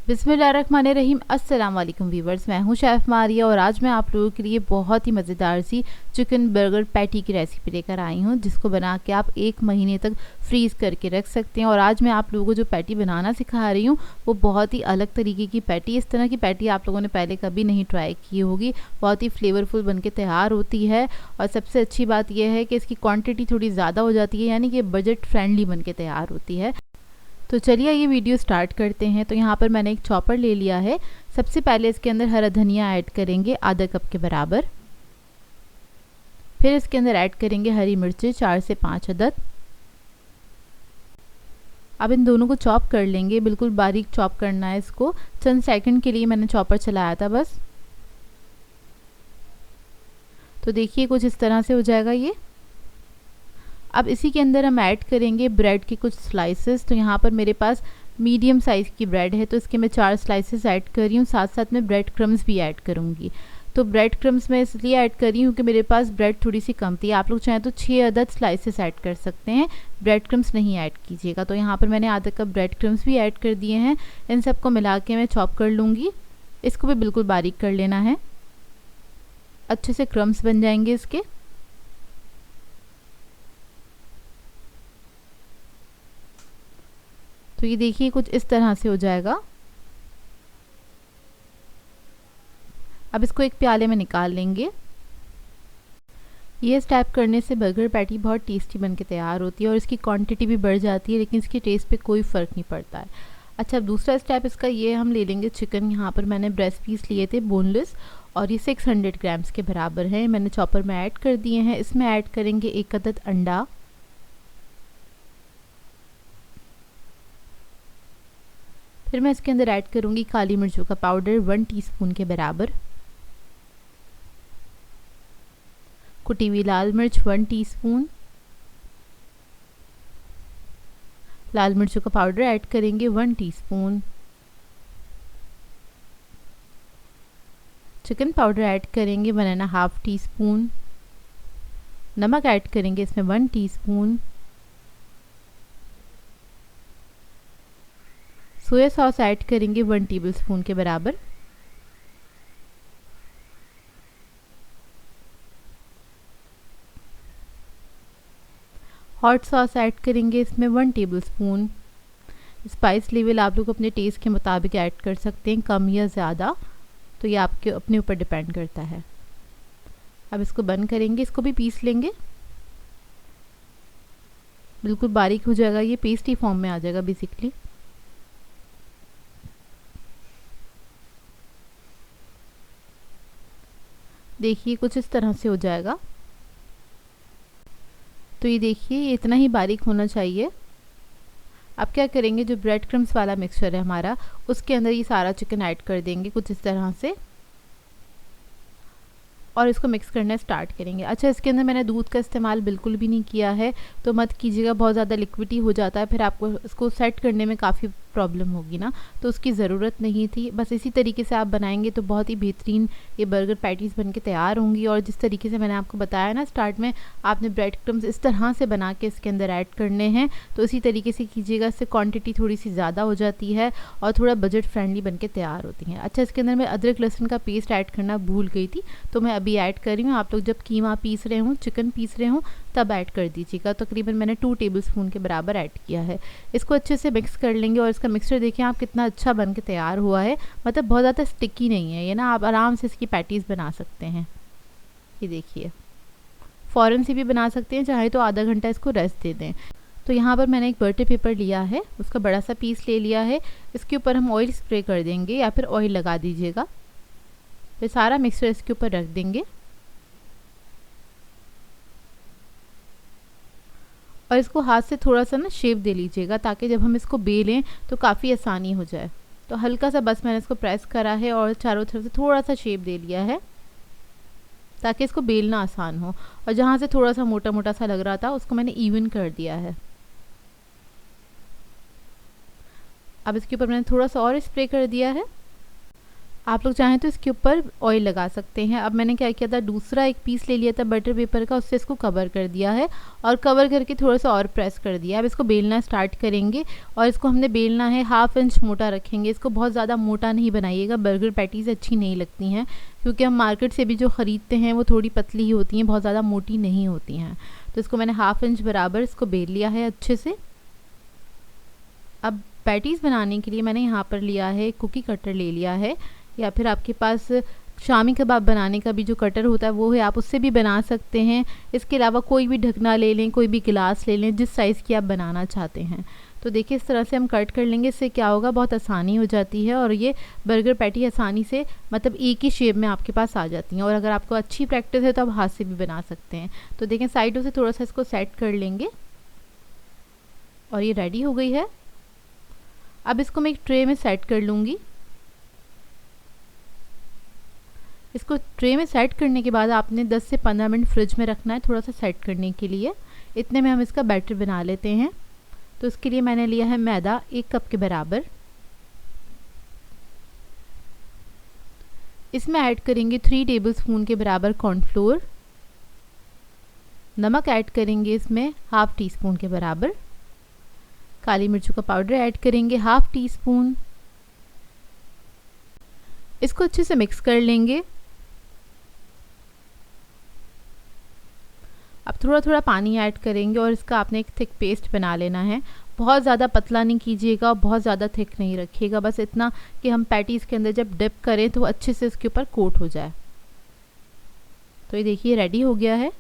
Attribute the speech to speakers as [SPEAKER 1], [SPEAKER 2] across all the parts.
[SPEAKER 1] बिस्मिल्लाहिर्रहमानिर्रहीम। अस्सलाम वालेकुम व्यूवर्स, मैं हूं शेफ़ मारिया और आज मैं आप लोगों के लिए बहुत ही मज़ेदार सी चिकन बर्गर पैटी की रेसिपी लेकर आई हूं, जिसको बना के आप 1 महीने तक फ्रीज़ करके रख सकते हैं। और आज मैं आप लोगों को जो पैटी बनाना सिखा रही हूं वो बहुत ही अलग तरीके की पैटी। इस तरह की पैटी आप लोगों ने पहले कभी नहीं ट्राई की होगी। बहुत ही फ्लेवरफुल बन के तैयार होती है और सबसे अच्छी बात यह है कि इसकी क्वान्टिटी थोड़ी ज़्यादा हो जाती है, यानी कि बजट फ्रेंडली बन के तैयार होती है। तो चलिए ये वीडियो स्टार्ट करते हैं। तो यहाँ पर मैंने एक चॉपर ले लिया है। सबसे पहले इसके अंदर हरा धनिया ऐड करेंगे आधा कप के बराबर। फिर इसके अंदर ऐड करेंगे हरी मिर्चें 4 से 5 अदद। अब इन दोनों को चॉप कर लेंगे, बिल्कुल बारीक चॉप करना है इसको। चंद सेकंड के लिए मैंने चॉपर चलाया था बस। तो देखिए कुछ इस तरह से हो जाएगा ये। अब इसी के अंदर हम ऐड करेंगे ब्रेड के कुछ स्लाइसेस। तो यहाँ पर मेरे पास मीडियम साइज़ की ब्रेड है, तो इसके मैं 4 स्लाइसेस ऐड कर रही हूँ। साथ साथ में ब्रेड क्रम्स भी ऐड करूँगी। तो ब्रेड क्रम्स मैं इसलिए ऐड कर रही हूँ कि मेरे पास ब्रेड थोड़ी सी कम थी। आप लोग चाहें तो 6 अदद स्लाइसेस ऐड कर सकते हैं, ब्रेड क्रम्स नहीं ऐड कीजिएगा। तो यहाँ पर मैंने आधा कप ब्रेड क्रम्स भी ऐड कर दिए हैं। इन सबको मिला के मैं चॉप कर लूँगी। इसको भी बिल्कुल बारीक कर लेना है, अच्छे से क्रम्स बन जाएंगे इसके। तो ये देखिए कुछ इस तरह से हो जाएगा। अब इसको एक प्याले में निकाल लेंगे। ये स्टेप करने से बर्गर पैटी बहुत टेस्टी बनके तैयार होती है और इसकी क्वांटिटी भी बढ़ जाती है, लेकिन इसके टेस्ट पे कोई फ़र्क नहीं पड़ता है। अच्छा, दूसरा स्टेप इसका ये हम ले लेंगे चिकन। यहाँ पर मैंने ब्रेस्ट पीस लिए थे बोनलेस और ये 600 ग्राम्स के बराबर है। मैंने चॉपर में ऐड कर दिए हैं। इसमें ऐड करेंगे 1 अदद अंडा। फिर मैं इसके अंदर ऐड करूँगी काली मिर्चों का पाउडर 1 टीस्पून के बराबर, कुटी हुई लाल मिर्च 1 टीस्पून, लाल मिर्चों का पाउडर ऐड करेंगे 1 टीस्पून, चिकन पाउडर ऐड करेंगे 1.5 टीस्पून, नमक ऐड करेंगे इसमें 1 टीस्पून, सोया सॉस ऐड करेंगे 1 टेबलस्पून के बराबर, हॉट सॉस ऐड करेंगे इसमें 1 टेबलस्पून। स्पाइस लेवल आप लोग अपने टेस्ट के मुताबिक ऐड कर सकते हैं, कम या ज़्यादा, तो ये आपके अपने ऊपर डिपेंड करता है। अब इसको बंद करेंगे, इसको भी पीस लेंगे। बिल्कुल बारीक हो जाएगा, ये पेस्टी फॉर्म में आ जाएगा बेसिकली। देखिए कुछ इस तरह से हो जाएगा। तो ये देखिए ये इतना ही बारीक होना चाहिए। अब क्या करेंगे, जो ब्रेड क्रम्स वाला मिक्सचर है हमारा, उसके अंदर ये सारा चिकन ऐड कर देंगे कुछ इस तरह से और इसको मिक्स करना स्टार्ट करेंगे। अच्छा, इसके अंदर मैंने दूध का इस्तेमाल बिल्कुल भी नहीं किया है, तो मत कीजिएगा, बहुत ज़्यादा लिक्विडी हो जाता है, फिर आपको इसको सेट करने में काफ़ी प्रॉब्लम होगी ना, तो उसकी ज़रूरत नहीं थी। बस इसी तरीके से आप बनाएंगे तो बहुत ही बेहतरीन ये बर्गर पैटीज़ बन के तैयार होंगी। और जिस तरीके से मैंने आपको बताया ना स्टार्ट में, आपने ब्रेड क्रम्स इस तरह से बना के इसके अंदर ऐड करने हैं, तो इसी तरीके से कीजिएगा। इससे क्वान्टिटी थोड़ी सी ज़्यादा हो जाती है और थोड़ा बजट फ्रेंडली बन के तैयार होती हैं। अच्छा, इसके अंदर मैं अदरक लहसुन का पेस्ट ऐड करना भूल गई थी, तो मैं अभी ऐड कर रही हूँ। आप लोग जब कीमा पीस रहे हों, चिकन पीस रहे हों, तब ऐड कर दीजिएगा। तकरीबन मैंने 2 टेबलस्पून के बराबर ऐड किया है। इसको अच्छे से मिक्स कर लेंगे और इसका मिक्सचर देखिए आप कितना अच्छा बन के तैयार हुआ है। मतलब बहुत ज़्यादा स्टिकी नहीं है ये ना, आप आराम से इसकी पैटीज़ बना सकते हैं। ये देखिए फ़ौरन से भी बना सकते हैं, चाहे तो आधा घंटा इसको रेस्ट दे दें। तो यहाँ पर मैंने एक बटर पेपर लिया है, उसका बड़ा सा पीस ले लिया है। इसके ऊपर हम ऑयल स्प्रे कर देंगे या फिर ऑयल लगा दीजिएगा। फिर सारा मिक्सचर इसके ऊपर रख देंगे और इसको हाथ से थोड़ा सा ना शेप दे लीजिएगा, ताकि जब हम इसको बेलें तो काफ़ी आसानी हो जाए। तो हल्का सा बस मैंने इसको प्रेस करा है और चारों तरफ से थोड़ा सा शेप दे लिया है, ताकि इसको बेलना आसान हो। और जहाँ से थोड़ा सा मोटा मोटा सा लग रहा था, उसको मैंने इवन कर दिया है। अब इसके ऊपर मैंने थोड़ा सा और स्प्रे कर दिया है। आप लोग चाहें तो इसके ऊपर ऑयल लगा सकते हैं। अब मैंने क्या किया था, दूसरा एक पीस ले लिया था बटर पेपर का, उससे इसको कवर कर दिया है और कवर करके थोड़ा सा और प्रेस कर दिया। अब इसको बेलना स्टार्ट करेंगे और इसको हमने बेलना है 1/2 इंच मोटा रखेंगे। इसको बहुत ज़्यादा मोटा नहीं बनाइएगा, बर्गर पैटीज़ अच्छी नहीं लगती हैं, क्योंकि हम मार्केट से भी जो ख़रीदते हैं वो थोड़ी पतली ही होती हैं, बहुत ज़्यादा मोटी नहीं होती हैं। तो इसको मैंने 1/2 इंच बराबर इसको बेल लिया है अच्छे से। अब पैटीज़ बनाने के लिए मैंने यहाँ पर लिया है कुकी कटर ले लिया है, या फिर आपके पास शामी कबाब बनाने का भी जो कटर होता है वो है, आप उससे भी बना सकते हैं। इसके अलावा कोई भी ढकना ले लें, कोई भी गिलास ले लें, जिस साइज़ की आप बनाना चाहते हैं। तो देखिए इस तरह से हम कट कर लेंगे, इससे क्या होगा, बहुत आसानी हो जाती है और ये बर्गर पैटी आसानी से मतलब एक ही शेप में आपके पास आ जाती हैं। और अगर आपको अच्छी प्रैक्टिस है तो आप हाथ से भी बना सकते हैं। तो देखें साइडों से थोड़ा सा इसको सेट कर लेंगे और ये रेडी हो गई है। अब इसको मैं एक ट्रे में सेट कर लूँगी। इसको ट्रे में सेट करने के बाद आपने 10 से 15 मिनट फ्रिज में रखना है, थोड़ा सा सेट करने के लिए। इतने में हम इसका बैटर बना लेते हैं। तो इसके लिए मैंने लिया है मैदा 1 कप के बराबर। इसमें ऐड करेंगे 3 टेबलस्पून के बराबर कॉर्नफ्लोर। नमक ऐड करेंगे इसमें 1/2 टीस्पून के बराबर। काली मिर्चों का पाउडर ऐड करेंगे 1/2 टीस्पून। इसको अच्छे से मिक्स कर लेंगे। अब थोड़ा थोड़ा पानी ऐड करेंगे और इसका आपने एक थिक पेस्ट बना लेना है। बहुत ज़्यादा पतला नहीं कीजिएगा, बहुत ज़्यादा थिक नहीं रखिएगा, बस इतना कि हम पैटीज़ के अंदर जब डिप करें तो अच्छे से इसके ऊपर कोट हो जाए। तो ये देखिए रेडी हो गया है।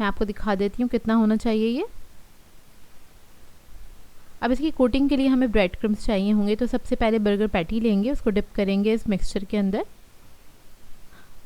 [SPEAKER 1] मैं आपको दिखा देती हूँ कितना होना चाहिए ये। अब इसकी कोटिंग के लिए हमें ब्रेड क्रम्स चाहिए होंगे। तो सबसे पहले बर्गर पैटी लेंगे, उसको डिप करेंगे इस मिक्सचर के अंदर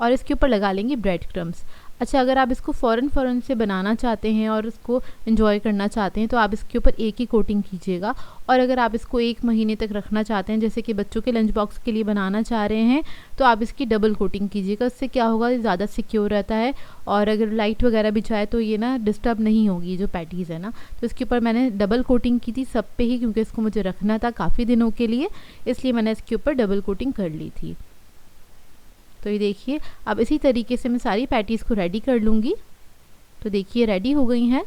[SPEAKER 1] और इसके ऊपर लगा लेंगे ब्रेड क्रम्स। अच्छा, अगर आप इसको फ़ौरन से बनाना चाहते हैं और इसको एंजॉय करना चाहते हैं तो आप इसके ऊपर एक ही कोटिंग कीजिएगा। और अगर आप इसको 1 महीने तक रखना चाहते हैं, जैसे कि बच्चों के लंच बॉक्स के लिए बनाना चाह रहे हैं, तो आप इसकी डबल कोटिंग कीजिएगा। इससे क्या होगा, ज़्यादा सिक्योर रहता है और अगर लाइट वगैरह भी जाए तो ये ना डिस्टर्ब नहीं होगी जो पैटीज़ है ना। तो इसके ऊपर मैंने डबल कोटिंग की थी सब पे ही, क्योंकि इसको मुझे रखना था काफ़ी दिनों के लिए, इसलिए मैंने इसके ऊपर डबल कोटिंग कर ली थी। तो ये देखिए अब इसी तरीके से मैं सारी पैटीज़ को रेडी कर लूँगी। तो देखिए रेडी हो गई हैं।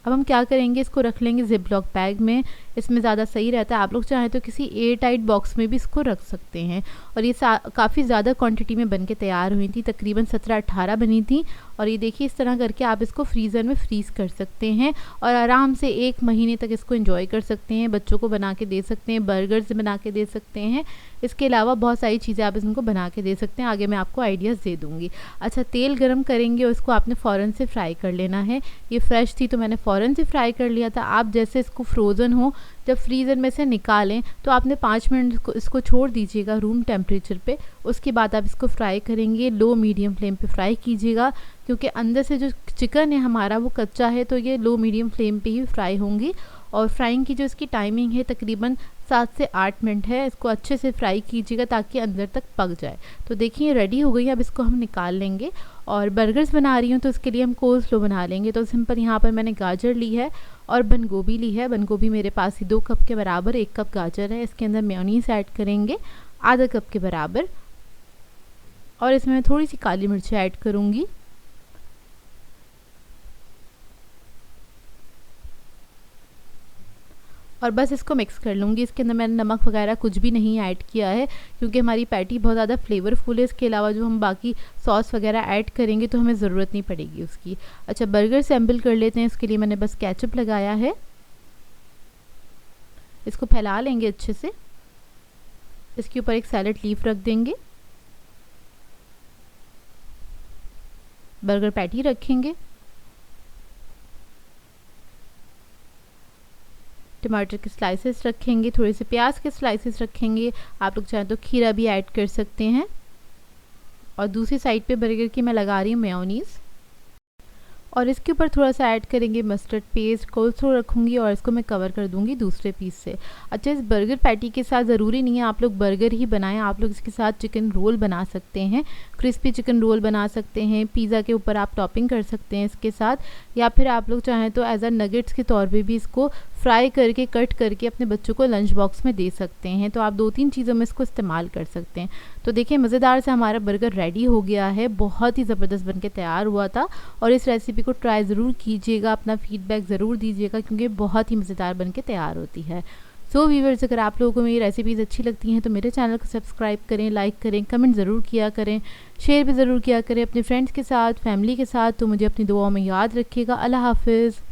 [SPEAKER 1] अब हम क्या करेंगे, इसको रख लेंगे जिप लॉक बैग में, इसमें ज़्यादा सही रहता है। आप लोग चाहें तो किसी एयर टाइट बॉक्स में भी इसको रख सकते हैं। और ये काफ़ी ज़्यादा क्वांटिटी में बन के तैयार हुई थी, तकरीबन 17-18 बनी थी। और ये देखिए इस तरह करके आप इसको फ्रीज़र में फ्रीज़ कर सकते हैं और आराम से 1 महीने तक इसको एंजॉय कर सकते हैं। बच्चों को बना के दे सकते हैं, बर्गर्स बना के दे सकते हैं। इसके अलावा बहुत सारी चीज़ें आप इनको बना के दे सकते हैं, आगे मैं आपको आइडियाज़ दे दूँगी। अच्छा, तेल गरम करेंगे और इसको आपने फ़ौरन से फ्राई कर लेना है। ये फ्रेश थी तो मैंने फ़ौरन से फ्राई कर लिया था। आप जैसे इसको फ्रोज़न हो जब फ्रीज़र में से निकालें तो आपने 5 मिनट इसको छोड़ दीजिएगा रूम टेम्परेचर पे। उसके बाद आप इसको फ्राई करेंगे, लो मीडियम फ्लेम पे फ्राई कीजिएगा, क्योंकि अंदर से जो चिकन है हमारा वो कच्चा है, तो ये लो मीडियम फ्लेम पे ही फ्राई होंगी। और फ्राइंग की जो इसकी टाइमिंग है तकरीबन 7 से 8 मिनट है। इसको अच्छे से फ्राई कीजिएगा ताकि अंदर तक पक जाए। तो देखिए रेडी हो गई। अब इसको हम निकाल लेंगे। और बर्गर्स बना रही हूँ तो इसके लिए हम कोल्स्लो बना लेंगे। तो सिंपल यहाँ पर मैंने गाजर ली है और बंद गोभी ली है। बंद गोभी मेरे पास ही 2 कप के बराबर, 1 कप गाजर है। इसके अंदर मेयोनीज ऐड करेंगे आधा कप के बराबर और इसमें मैं थोड़ी सी काली मिर्च ऐड करूँगी। और बस इसको मिक्स कर लूँगी। इसके अंदर मैंने नमक वगैरह कुछ भी नहीं ऐड किया है, क्योंकि हमारी पैटी बहुत ज़्यादा फ्लेवरफुल है। इसके अलावा जो हम बाकी सॉस वगैरह ऐड करेंगे तो हमें ज़रूरत नहीं पड़ेगी उसकी। अच्छा, बर्गर सैम्पल कर लेते हैं। इसके लिए मैंने बस केचप लगाया है। इसको फैला लेंगे अच्छे से। इसके ऊपर एक सैलेड लीफ रख देंगे, बर्गर पैटी रखेंगे, टमाटर के स्लाइसेस रखेंगे, थोड़े से प्याज के स्लाइसेस रखेंगे। आप लोग चाहें तो खीरा भी ऐड कर सकते हैं। और दूसरी साइड पे बर्गर की मैं लगा रही हूँ मेयोनीज़ और इसके ऊपर थोड़ा सा ऐड करेंगे मस्टर्ड पेस्ट, कोल्स्लो रखूँगी और इसको मैं कवर कर दूँगी दूसरे पीस से। अच्छा, इस बर्गर पैटी के साथ ज़रूरी नहीं है आप लोग बर्गर ही बनाएं, आप लोग इसके साथ चिकन रोल बना सकते हैं, क्रिस्पी चिकन रोल बना सकते हैं। पिज़्ज़ा के ऊपर आप टॉपिंग कर सकते हैं इसके साथ, या फिर आप लोग चाहें तो एज अ नगेट्स के तौर पे भी इसको फ्राई करके कट करके अपने बच्चों को लंच बॉक्स में दे सकते हैं। तो आप 2-3 चीज़ों में इसको इस्तेमाल कर सकते हैं। तो देखिए मज़ेदार से हमारा बर्गर रेडी हो गया है, बहुत ही ज़बरदस्त बन के तैयार हुआ था। और इस रेसिपी को ट्राई ज़रूर कीजिएगा, अपना फीडबैक ज़रूर दीजिएगा क्योंकि बहुत ही मज़ेदार बन के तैयार होती है। सो व्यूअर्स, अगर आप लोगों को मेरी रेसिपीज़ अच्छी लगती हैं तो मेरे चैनल को सब्सक्राइब करें, लाइक करें, कमेंट ज़रूर किया करें, शेयर भी ज़रूर किया करें अपने फ्रेंड्स के साथ, फैमिली के साथ। तो मुझे अपनी दुआओं में याद रखिएगा। अल्लाह हाफ़िज़।